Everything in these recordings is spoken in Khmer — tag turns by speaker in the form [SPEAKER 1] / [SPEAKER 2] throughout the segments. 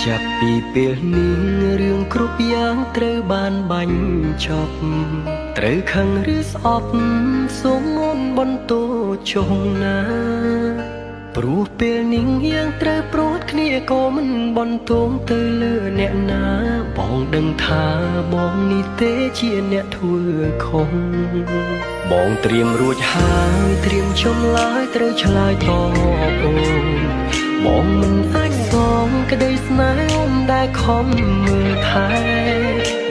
[SPEAKER 1] ចាប់ពីពេលនេះរឿងគ្រប់យ៉ាងត្រូវបានបាញ់ចប់ត្រូវខឹងឬស្អប់សូមមុនបន្ទោចុងណាព្រោះពេលនេះយើងត្រូវព្រួតគ្នាក៏មិនបន្ទោទៅលើអ្នកណាបងដឹងថាបងនេះទេជាអ្នកធ្វើខុសបងត្រៀមរួចហើយត្រៀមចម្លើយត្រូវឆ្លើយតបអូនបងមិនអាចសងក្តីស្នេហ៍អូនដែលខំមើលថែ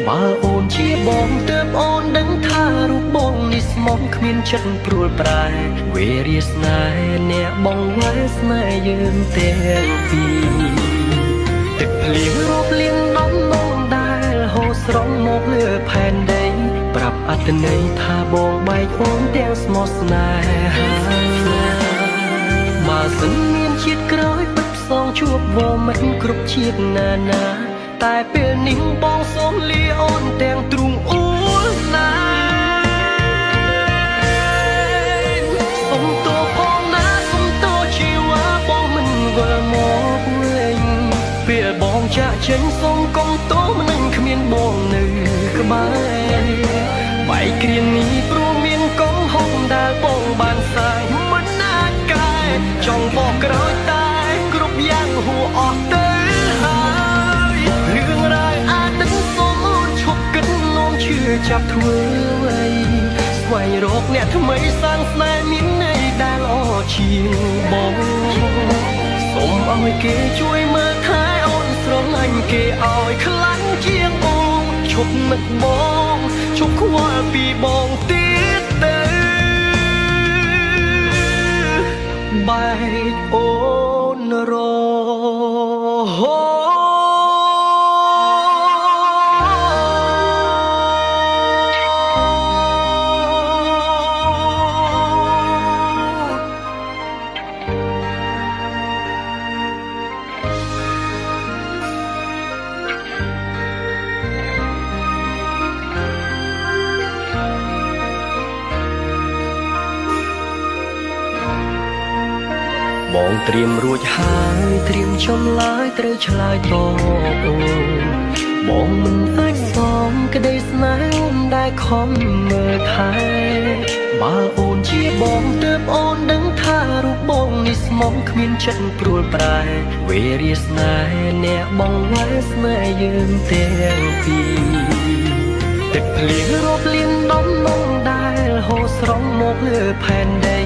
[SPEAKER 1] បើអូនជាបងទើបអូនដឹងថារូបបងនេះស្មោះគ្មានចិត្តព្រួលប្រែវេរាស្នេហ៍អ្នកបងវ៉ែស្នេហ៍យើងទាំងពីរទឹកភ្លៀងរលៀងដំណងដែលហូរស្រង់មកលើផែនដីប្រាប់អត្ថន័យថាបងបែកអូនទាំងស្មោះស្នេហាបើសិនមានជាតិក្រោយពិតផ្សងជួបវមិនគ្រប់ជាតិណានាតែពេលនេះបងសូមលាអូនទាំងទ្រូងអួលណាសុំទោសផងណាសុំទោសជីវ៉ាបងមិនវិលមកវិញពេលបងចាក់ចេញសូមកុំទោសមិននឹងគ្មានបងនៅក្បែរបែកគ្រានេះព្រោះមានកំហុសដែលបងបានសាងមិនអាចកែចង់បកក្រោយតែគ្រប់យ៉ាងហួអស់ទៅហើយរឿងរ៉ាវអាចដឹងសូមអូនឈប់គិតនោមជឿចាប់ធ្វើអ្វីស្វែងរកអ្នកថ្មីសាងស្នេហ៍មានន័យដែលល្អជាងបងសូមឲ្យគេជួយមើលថែអូនស្រឡាញ់គេឲ្យខ្លាំងជាងអូនឈប់នឹកបងឈប់ខ្វល់ពីបងទៀតទៅបែកអូនរហូតបងត្រៀមរួចហើយត្រៀមចម្លើយត្រូវឆ្លើយតបអូនបងមិនអាចសងក្តីស្នេហ៍អូនដែលខំមើលថែបើអូនជាបងទើបអូនដឹងថារូបបងនេះស្មោះគ្មានចិត្តព្រួលប្រែវេរាស្នេហ៍អ្នកបងវ៉ែស្នេហ៍យើងទាំងពីរទឹកភ្លៀងរលៀងដំណងដែលហូរស្រង់មកលើផែនដី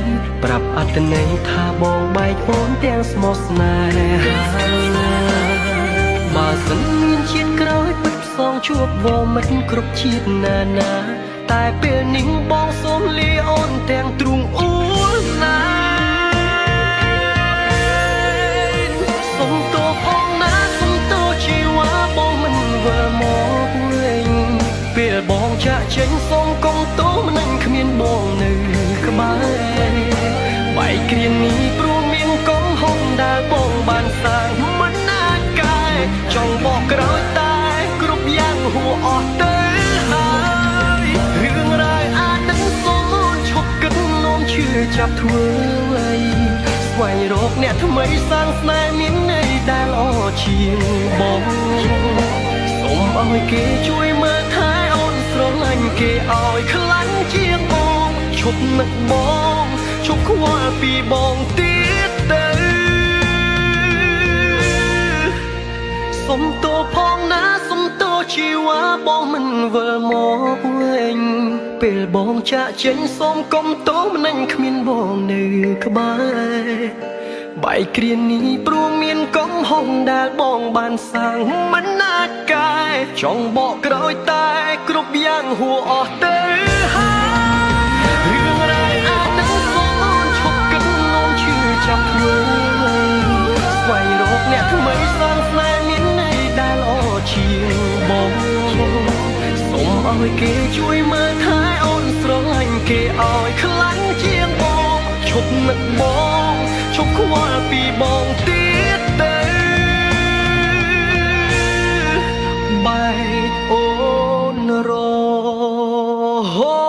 [SPEAKER 1] ប្រាប់អត្ថន័យថាបងបែកអូនទាំងស្មោះស្នេហាបើសិនមានជាតិក្រោយពិតផ្សងជួបវមិនគ្រប់ជាតិណានាតែពេលនេះបងសូមលាអូនទាំងទ្រូងអួលណាសុំទោសផងណាសុំទោសជីវ៉ាបងមិនវិលមកវិញពេលបងចាក់ចេញសូមកុំទោសមិនគ្មានបងនៅក្បែរបែកគ្រានេះព្រោះមានកំហុសដែលបងបានសាងមិនអាចកែចង់បកក្រោយតែគ្រប់យ៉ាងហួអស់ទៅហើយរឿងរ៉ាវអាចដឹងសូមអូនឈប់គិតនោមជឿចាប់ធ្វើអ្វីស្វែងរកអ្នកថ្មីសាងស្នេហ៍មានន័យដែលល្អជាងបងសូមឲ្យគេជួយមើលថែអូនស្រឡាញ់គេឲ្យខ្លាំងជាងអូនឈប់នឹកបងឈប់ខ្វល់ពីបងទៀតទៅសុំទោសផងណាសុំទោសជីវ៉ាបងមិនវិលមកវិញពេលបងចាក់ចេញសូមកុំទោសមិនគ្មានបងនៅក្បែរបែកគ្រានេះព្រោះមានកំហុសដែលបងបានសាងមិនអាចកែចង់បកក្រោយតែគ្រប់យ៉ាងហួអស់ទៅហើយរឿងរ៉ាវអាចដឹងសូមអូនឈប់គិតនោមជឿចាប់ធ្វើស្វែងរកអ្នកថ្មីសាងស្នេហ៍មានន័យដែលល្អជាងបងសូមឲ្យគេជួយមើលថែអូនស្រឡាញ់គេឲ្យខ្លាំងជាងបងឈប់នឹកបងឈប់ខ្វល់ពីបងទៀតទៅបែកអូនរហូត